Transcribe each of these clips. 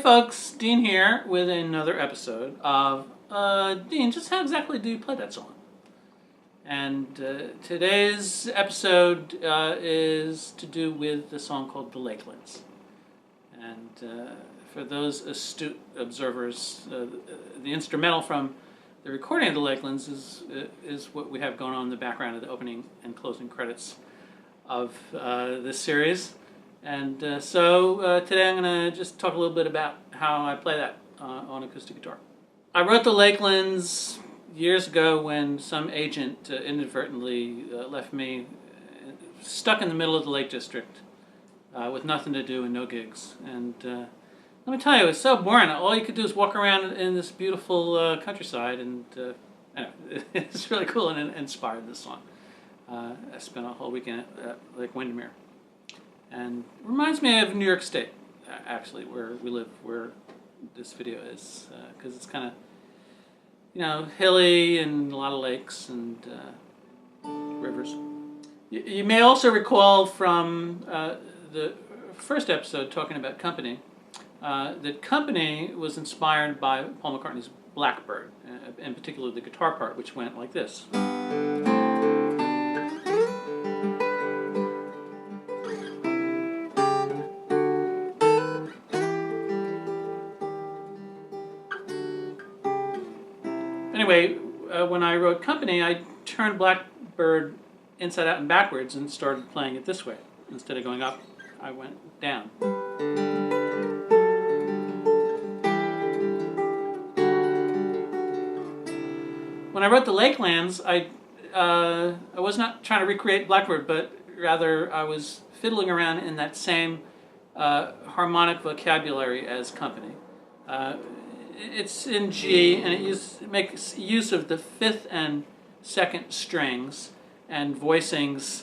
folks, Dean here with another episode of Dean, just how exactly do you play that song? And today's episode is to do with the song called The Lakelands. And for those astute observers, the instrumental from the recording of The Lakelands is what we have going on in the background of the opening and closing credits of this series. And so today I'm going to just talk a little bit about how I play that on acoustic guitar. I wrote The Lakelands years ago when some agent inadvertently left me stuck in the middle of the Lake District with nothing to do and no gigs. And let me tell you, it's so boring. All you could do is walk around in this beautiful countryside, and anyway, it's really cool and inspired this song. I spent a whole weekend at Lake Windermere. And it reminds me of New York State, actually, where we live, where this video is, because it's kind of, hilly and a lot of lakes and rivers. You may also recall from the first episode talking about Company, that Company was inspired by Paul McCartney's Blackbird, in particular the guitar part, which went like this. Anyway, when I wrote Company, I turned Blackbird inside out and backwards and started playing it this way. Instead of going up, I went down. When I wrote The Lakelands, I was not trying to recreate Blackbird, but rather I was fiddling around in that same harmonic vocabulary as Company. It's in G, and it makes use of the 5th and 2nd strings and voicings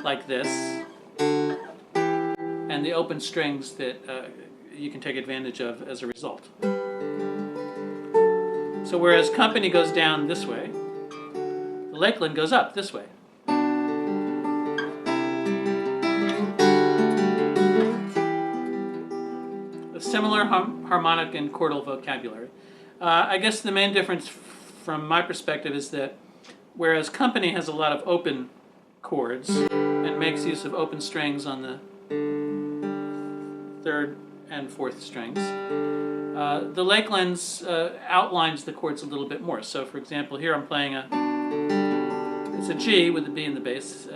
like this, and the open strings that you can take advantage of as a result. So whereas Company goes down this way, the Lakeland goes up this way. Similar harmonic and chordal vocabulary. I guess the main difference from my perspective is that whereas Company has a lot of open chords and makes use of open strings on the 3rd and 4th strings, the Lakelands outlines the chords a little bit more. So for example, here I'm playing it's a G with the B in the bass,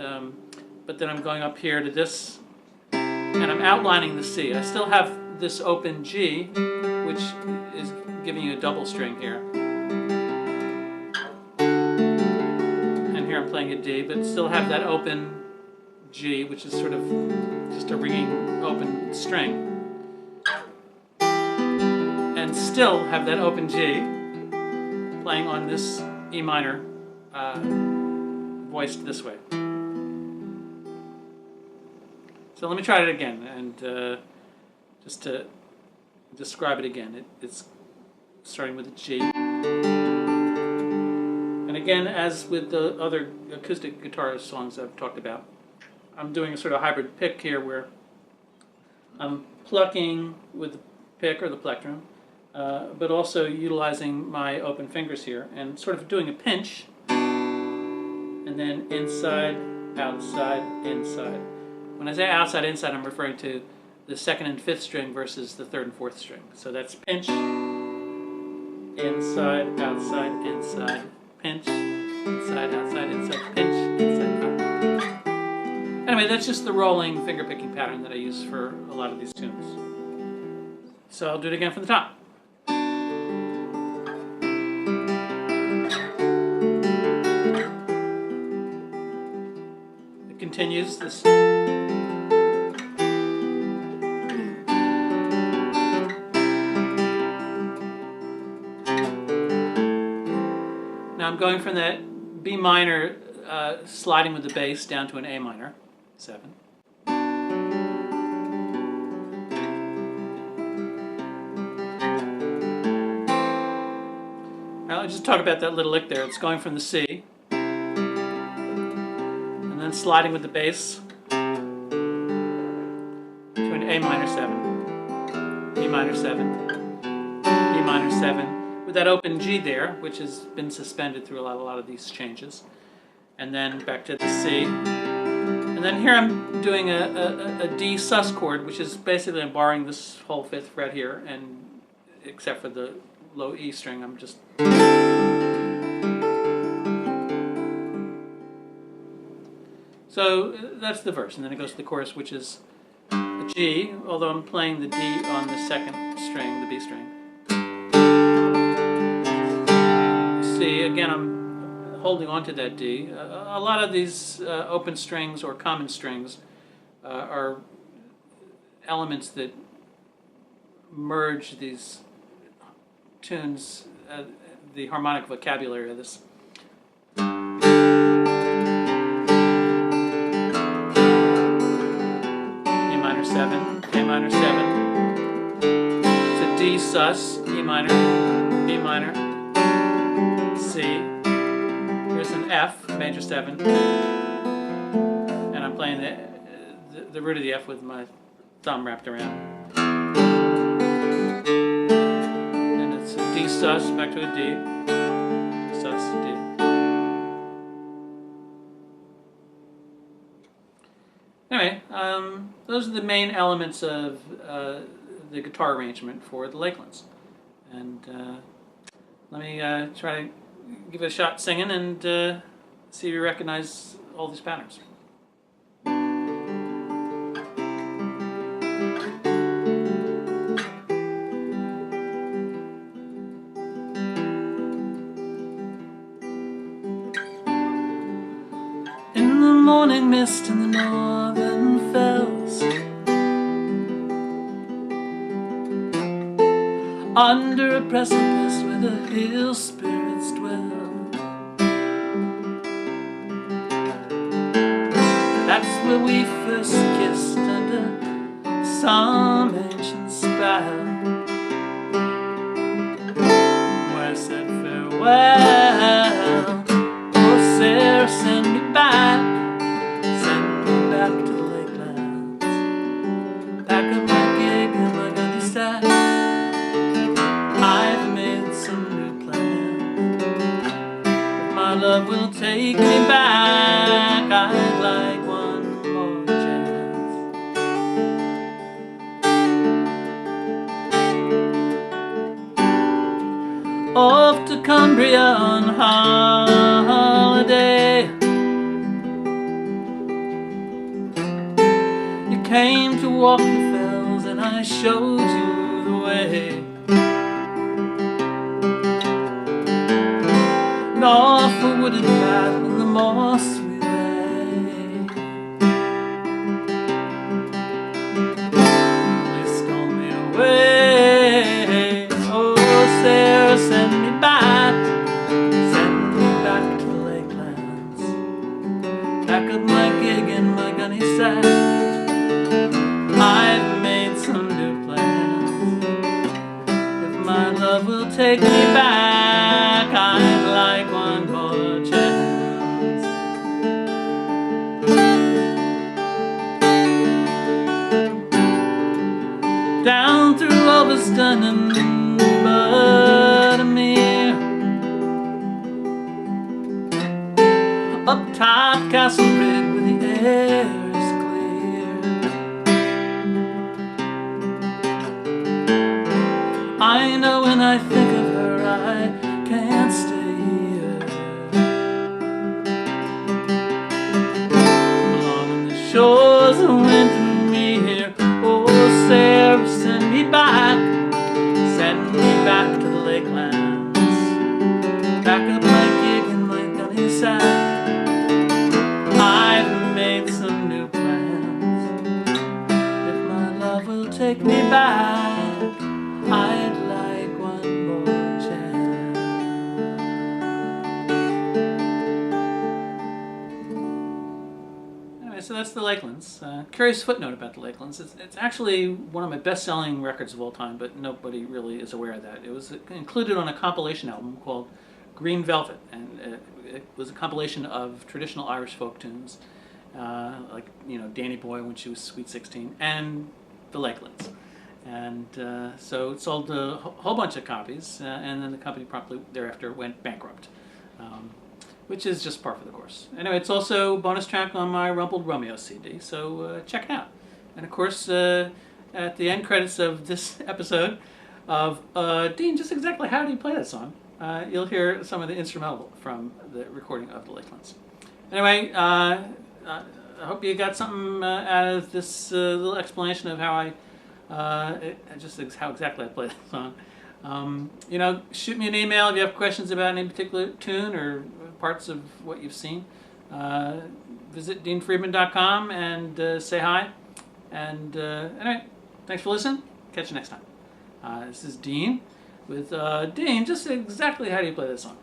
but then I'm going up here to this, and I'm outlining the C. I still have this open G, which is giving you a double string here. And here I'm playing a D, but still have that open G, which is sort of just a ringing open string. And still have that open G playing on this E minor, voiced this way. So let me try it again, and just to describe it again, it's starting with a G. And again, as with the other acoustic guitar songs I've talked about, I'm doing a sort of hybrid pick here where I'm plucking with the pick or the plectrum, but also utilizing my open fingers here and sort of doing a pinch, and then inside, outside, inside. When I say outside, inside, I'm referring to the 2nd and 5th string versus the 3rd and 4th string. So that's pinch, inside, outside, inside, pinch, inside, outside, inside, pinch, inside, out. Anyway, that's just the rolling finger picking pattern that I use for a lot of these tunes. So I'll do it again from the top. It continues this. Now I'm going from that B minor, sliding with the bass, down to an A minor, 7. Now let's just talk about that little lick there. It's going from the C, and then sliding with the bass to an A minor 7. minor 7, E minor 7, with that open G there, which has been suspended through a lot of these changes. And then back to the C. And then here I'm doing a D sus chord, which is basically I'm borrowing this whole 5th fret here, and except for the low E string, I'm just... So that's the verse, and then it goes to the chorus, which is a G, although I'm playing the D on the 2nd string, the B string. See, again, I'm holding on to that D. A lot of these open strings or common strings are elements that merge these tunes, the harmonic vocabulary of this. E minor 7, A minor 7. It's a D sus, E minor, B minor, C. Here's an F, major 7. And I'm playing the root of the F with my thumb wrapped around. D sus, back to a D, sus, D. Anyway, those are the main elements of the guitar arrangement for the Lakelands. And let me try to give it a shot singing and see if you recognize all these patterns. Morning mist in the northern fells, under a precipice where the hill spirits dwell. That's where we first kissed under some ancient spell, where I said farewell. Oh Sarah, send me back, back to the Lakelands. Pack up my gig and my gunny sack. I've made some new plans. If my love will take me back, I'd like one more chance. Off to Cumbria on holiday. Came to walk the fells and I showed you the way. And off a wooded path in the moss we lay. They stole me away. Oh Sarah, send me back. Send me back to the Lakelands. Pack up my gig and my gunny sack. I've made some new plans. If my love will take me back, I'd like one more chance. Down through Ulverston and Buttermere, up top Castle Rig where the air is clear. I know when I think of her I can't stay here. Along the shores of Windermere. Oh Sarah, send me back. Send me back to the Lakelands. Back up my gig and my gunny sack. I've made some new plans. If my love will take me back, I'd like one more chance. Anyway, so that's the Lakelands. Curious footnote about the Lakelands. It's actually one of my best-selling records of all time, but nobody really is aware of that. It was included on a compilation album called Green Velvet, and it was a compilation of traditional Irish folk tunes, like Danny Boy when she was Sweet 16, and the Lakelands. And so it sold a whole bunch of copies, and then the company promptly thereafter went bankrupt, which is just par for the course. Anyway, it's also a bonus track on my Rumpled Romeo CD, so check it out. And of course, at the end credits of this episode of Dean, just exactly how do you play that song? You'll hear some of the instrumental from the recording of the Lakelands. Anyway, I hope you got something out of this little explanation of how just how exactly I play that song. You know, shoot me an email if you have questions about any particular tune or parts of what you've seen. Visit deanfriedman.com and say hi. And anyway, thanks for listening. Catch you next time. This is Dean with Dean, just exactly how do you play this song?